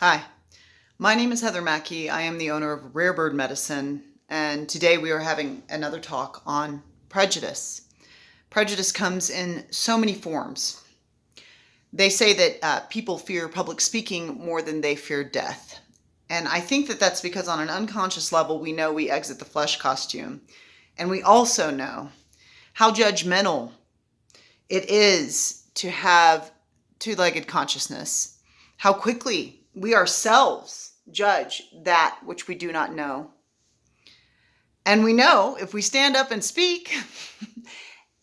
Hi, my name is Heather Mackey. I am the owner of Rare Bird Medicine, and today we are having another talk on prejudice. Prejudice comes in so many forms. They say that people fear public speaking more than they fear death. And I think that that's because on an unconscious level, we know we exit the flesh costume. And we also know how judgmental it is to have two-legged consciousness, how quickly we ourselves judge that which we do not know. And we know if we stand up and speak,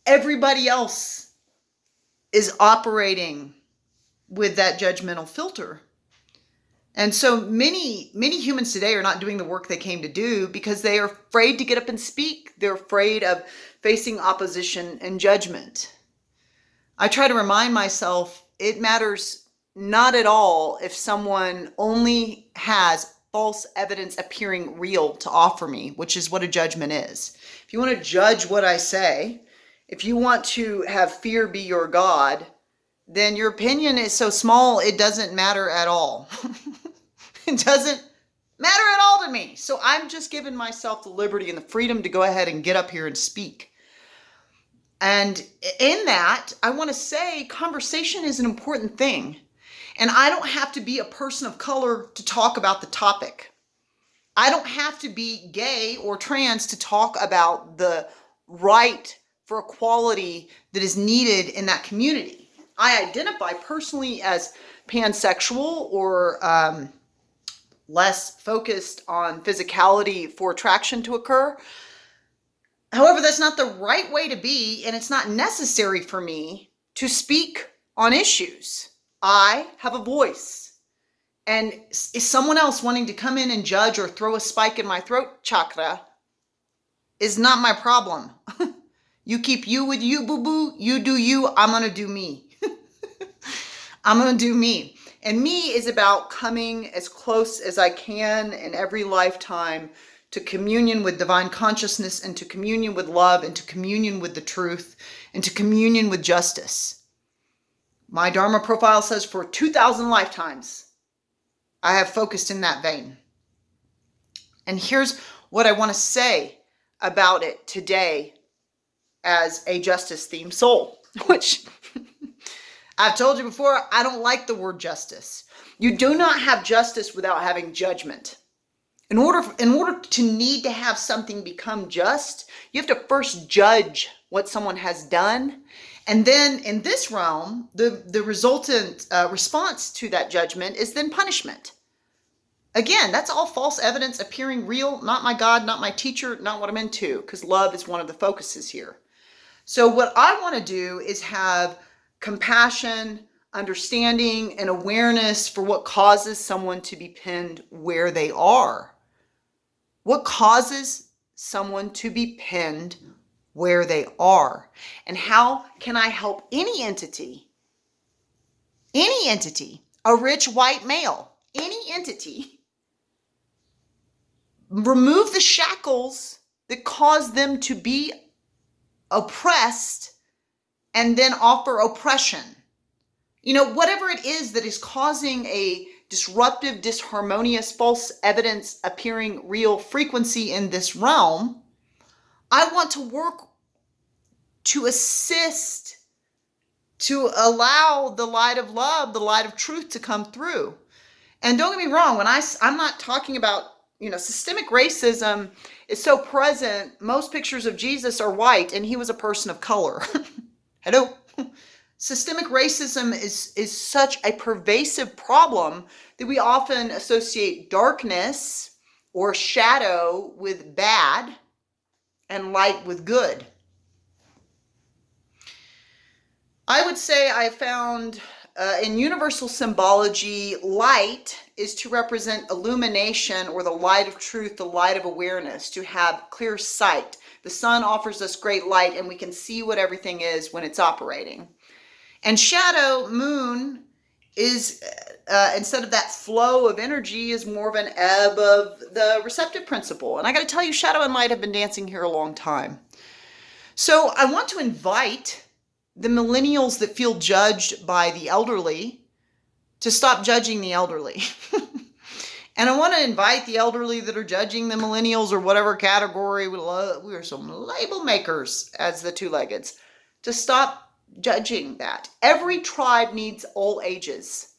everybody else is operating with that judgmental filter. And so many humans today are not doing the work they came to do because they are afraid to get up and speak. They're afraid of facing opposition and judgment. I try to remind myself it matters not at all if someone only has false evidence appearing real to offer me, which is what a judgment is. If you want to judge what I say, if you want to have fear be your God, then your opinion is so small it doesn't matter at all. It doesn't matter at all to me. So I'm just giving myself the liberty and the freedom to go ahead and get up here and speak. And in that, I want to say conversation is an important thing. And I don't have to be a person of color to talk about the topic. I don't have to be gay or trans to talk about the right for equality that is needed in that community. I identify personally as pansexual or less focused on physicality for attraction to occur. However, that's not the right way to be, and it's not necessary for me to speak on issues. I have a voice, and is someone else wanting to come in and judge or throw a spike in my throat chakra is not my problem. You keep you with you, boo-boo. You do you. I'm going to do me. I'm going to do me. And me is about coming as close as I can in every lifetime to communion with divine consciousness and to communion with love and to communion with the truth and to communion with justice. My Dharma profile says for 2,000 lifetimes, I have focused in that vein. And here's what I want to say about it today as a justice-themed soul, which I've told you before, I don't like the word justice. You do not have justice without having judgment. In order to need to have something become just, you have to first judge what someone has done. And then in this realm, the resultant response to that judgment is then punishment. Again, that's all false evidence appearing real, not my God, not my teacher, not what I'm into, because love is one of the focuses here. So what I want to do is have compassion, understanding, and awareness for what causes someone to be pinned where they are. What causes someone to be pinned where they are? And how can I help any entity, a rich white male, any entity, remove the shackles that cause them to be oppressed and then offer oppression? You know, whatever it is that is causing a disruptive, disharmonious, false evidence appearing real frequency in this realm, I want to work to assist, to allow the light of love, the light of truth to come through. And don't get me wrong, when I'm not talking about, systemic racism is so present. Most pictures of Jesus are white and he was a person of color. Hello? Systemic racism is such a pervasive problem that we often associate darkness or shadow with bad and light with good. I would say I found in universal symbology, light is to represent illumination or the light of truth, the light of awareness, to have clear sight. The sun offers us great light and we can see what everything is when it's operating. And shadow, moon, is, instead of that flow of energy, is more of an ebb of the receptive principle. And I got to tell you, shadow and light have been dancing here a long time. So I want to invite the millennials that feel judged by the elderly to stop judging the elderly. And I want to invite the elderly that are judging the millennials or whatever category, we are some label makers as the two-leggeds, to stop judging that. Every tribe needs all ages.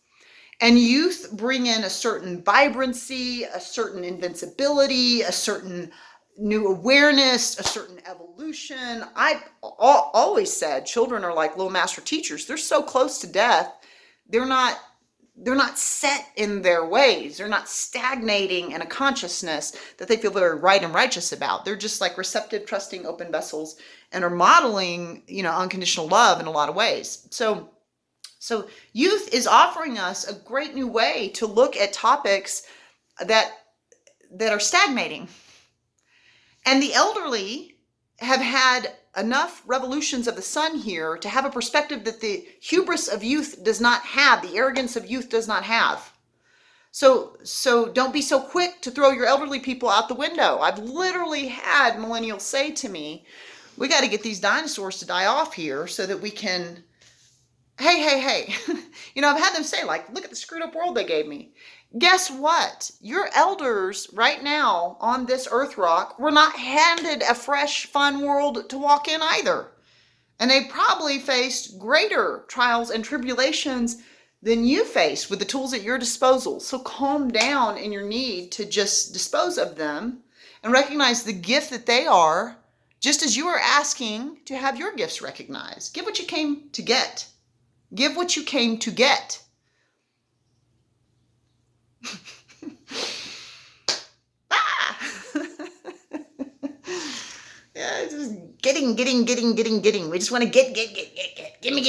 And youth bring in a certain vibrancy, a certain invincibility, a certain new awareness, a certain evolution. I've always said children are like little master teachers. They're so close to death. They're not set in their ways. They're not stagnating in a consciousness that they feel very right and righteous about. They're just like receptive, trusting, open vessels and are modeling, unconditional love in a lot of ways. So youth is offering us a great new way to look at topics that are stagnating. And the elderly have had enough revolutions of the sun here to have a perspective that the hubris of youth does not have, the arrogance of youth does not have. So don't be so quick to throw your elderly people out the window. I've literally had millennials say to me, we got to get these dinosaurs to die off here so that we can, hey. I've had them say, like, look at the screwed up world they gave me. Guess what? Your elders right now on this earth rock were not handed a fresh, fun world to walk in either. And they probably faced greater trials and tribulations than you faced with the tools at your disposal. So calm down in your need to just dispose of them and recognize the gift that they are, just as you are asking to have your gifts recognized. Give what you came to get. Give what you came to get. Yeah, just getting. We just want to get. Gimme.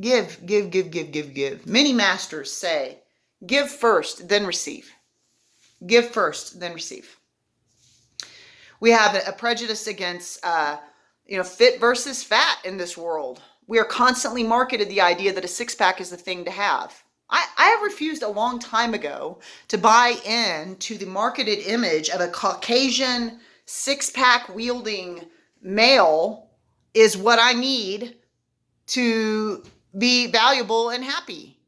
Give. Many masters say, give first, then receive. Give first, then receive. We have a prejudice against, fit versus fat in this world. We are constantly marketed the idea that a six-pack is the thing to have. I have refused a long time ago to buy into the marketed image of a Caucasian six-pack wielding male is what I need to be valuable and happy.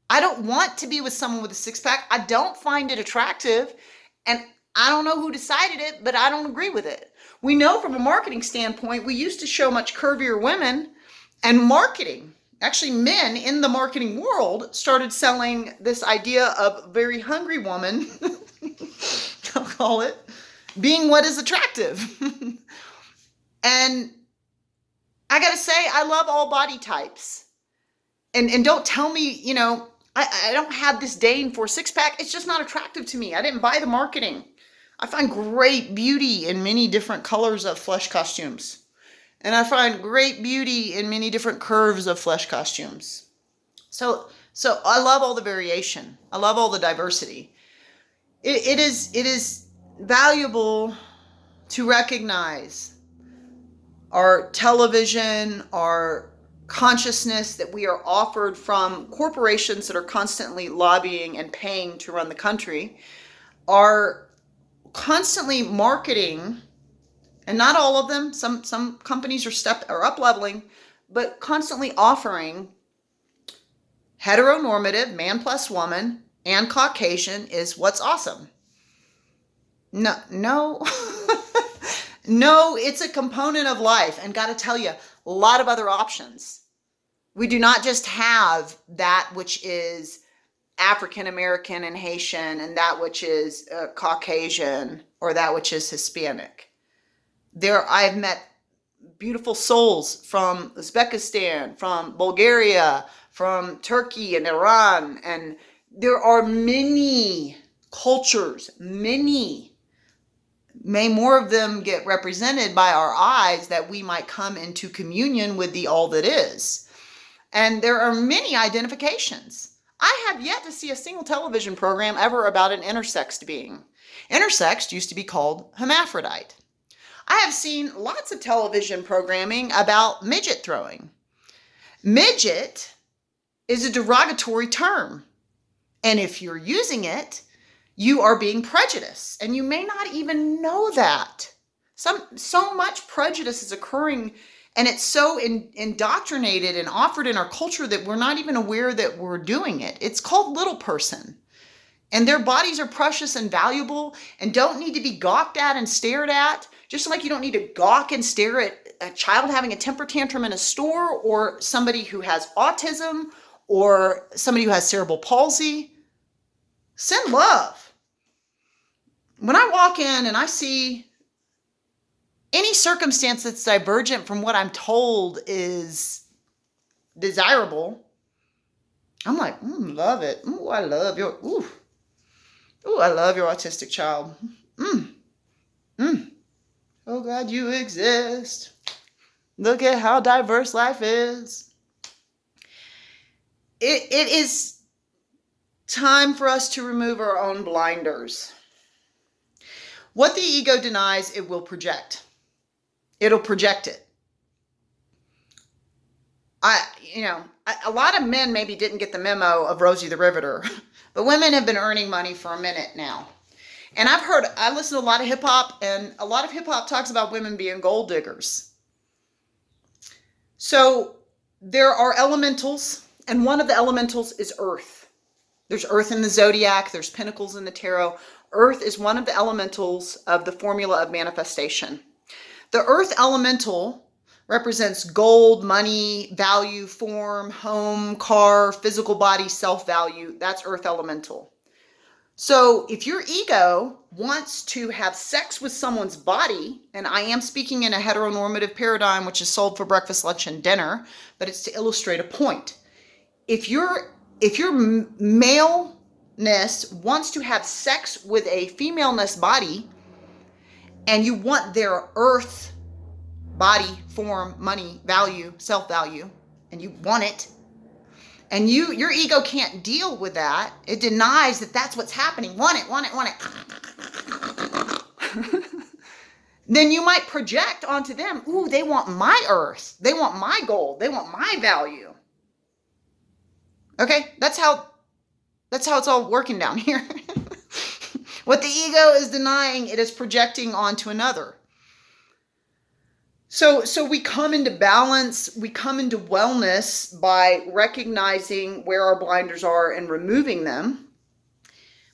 I don't want to be with someone with a six-pack. I don't find it attractive, and I don't know who decided it, but I don't agree with it. We know from a marketing standpoint, we used to show much curvier women, and marketing, actually men in the marketing world, started selling this idea of very hungry woman, I'll call it, being what is attractive. And I gotta say, I love all body types. And don't tell me, I don't have disdain for six-pack. It's just not attractive to me. I didn't buy the marketing. I find great beauty in many different colors of flesh costumes. And I find great beauty in many different curves of flesh costumes. So I love all the variation. I love all the diversity. It is valuable to recognize our television, our consciousness that we are offered from corporations that are constantly lobbying and paying to run the country, are constantly marketing. And not all of them, some companies are up leveling, but constantly offering heteronormative, man plus woman, and Caucasian is what's awesome. No, no, it's a component of life. And got to tell you, a lot of other options. We do not just have that which is African American and Haitian, and that which is Caucasian, or that which is Hispanic. I have met beautiful souls from Uzbekistan, from Bulgaria, from Turkey and Iran. And there are many cultures, may more of them get represented by our eyes that we might come into communion with the all that is. And there are many identifications. I have yet to see a single television program ever about an intersexed being. Intersexed used to be called hermaphrodite. I have seen lots of television programming about midget throwing. Midget is a derogatory term. And if you're using it, you are being prejudiced. And you may not even know that. So much prejudice is occurring And it's so indoctrinated and offered in our culture that we're not even aware that we're doing it. It's called little person. And their bodies are precious and valuable and don't need to be gawked at and stared at. Just like you don't need to gawk and stare at a child having a temper tantrum in a store, or somebody who has autism, or somebody who has cerebral palsy. Send love. When I walk in and I see any circumstance that's divergent from what I'm told is desirable, I'm like, love it. Ooh, I love your, I love your autistic child. Oh God, you exist. Look at how diverse life is. It is time for us to remove our own blinders. What the ego denies, it will project. It'll project it. A lot of men maybe didn't get the memo of Rosie the Riveter, but women have been earning money for a minute now. And I listen to a lot of hip hop, and a lot of hip hop talks about women being gold diggers. So there are elementals, and one of the elementals is earth. There's earth in the zodiac, there's pinnacles in the tarot. Earth is one of the elementals of the formula of manifestation. The earth elemental represents gold, money, value, form, home, car, physical body, self-value. That's earth elemental. So if your ego wants to have sex with someone's body, and I am speaking in a heteronormative paradigm, which is sold for breakfast, lunch, and dinner, but it's to illustrate a point. If your maleness wants to have sex with a femaleness body, and you want their earth, body, form, money, value, self-value, and you want it, and your ego can't deal with that. It denies that that's what's happening. Want it. Then you might project onto them, ooh, they want my earth. They want my gold. They want my value. Okay, that's how it's all working down here. What the ego is denying, it is projecting onto another. So we come into balance, we come into wellness by recognizing where our blinders are and removing them.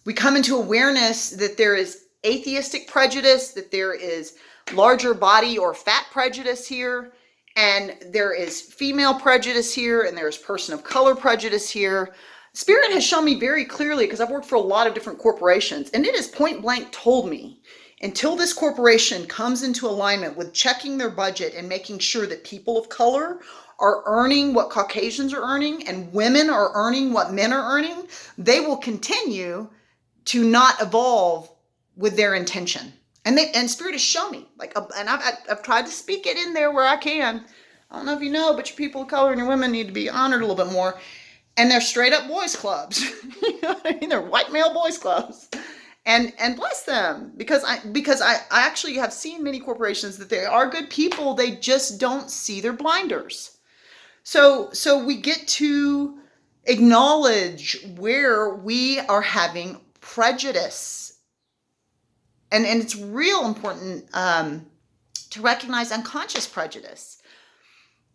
We come into awareness that there is atheistic prejudice, that there is larger body or fat prejudice here, and there is female prejudice here, and there's person of color prejudice here. Spirit has shown me very clearly, because I've worked for a lot of different corporations, and it has point blank told me, until this corporation comes into alignment with checking their budget and making sure that people of color are earning what Caucasians are earning and women are earning what men are earning, they will continue to not evolve with their intention. And Spirit has shown me, and I've tried to speak it in there where I can. I don't know if you know, but your people of color and your women need to be honored a little bit more. And they're straight up boys clubs. You know what I mean? They're white male boys clubs. And bless them, because I actually have seen many corporations that they are good people, they just don't see their blinders. So we get to acknowledge where we are having prejudice, and it's real important to recognize unconscious prejudice.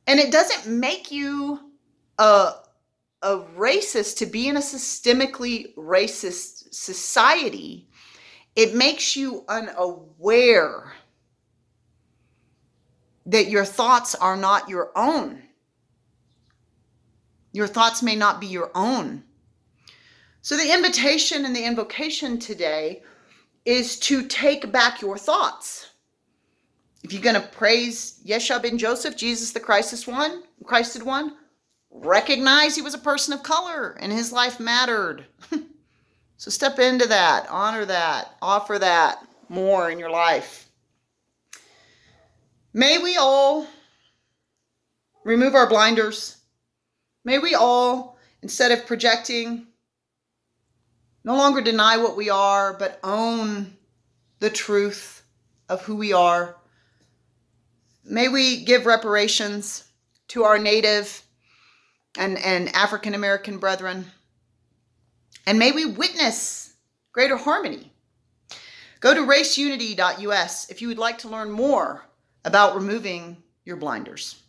And it doesn't make you a racist to be in a systemically racist society. It makes you unaware that your thoughts are not your own. Your thoughts may not be your own. So the invitation and the invocation today is to take back your thoughts. If you're going to praise Yeshua ben Joseph, Jesus the Christed one, recognize he was a person of color and his life mattered. So step into that, honor that, offer that more in your life. May we all remove our blinders. May we all, instead of projecting, no longer deny what we are, but own the truth of who we are. May we give reparations to our Native and African American brethren. And may we witness greater harmony. Go to raceunity.us if you would like to learn more about removing your blinders.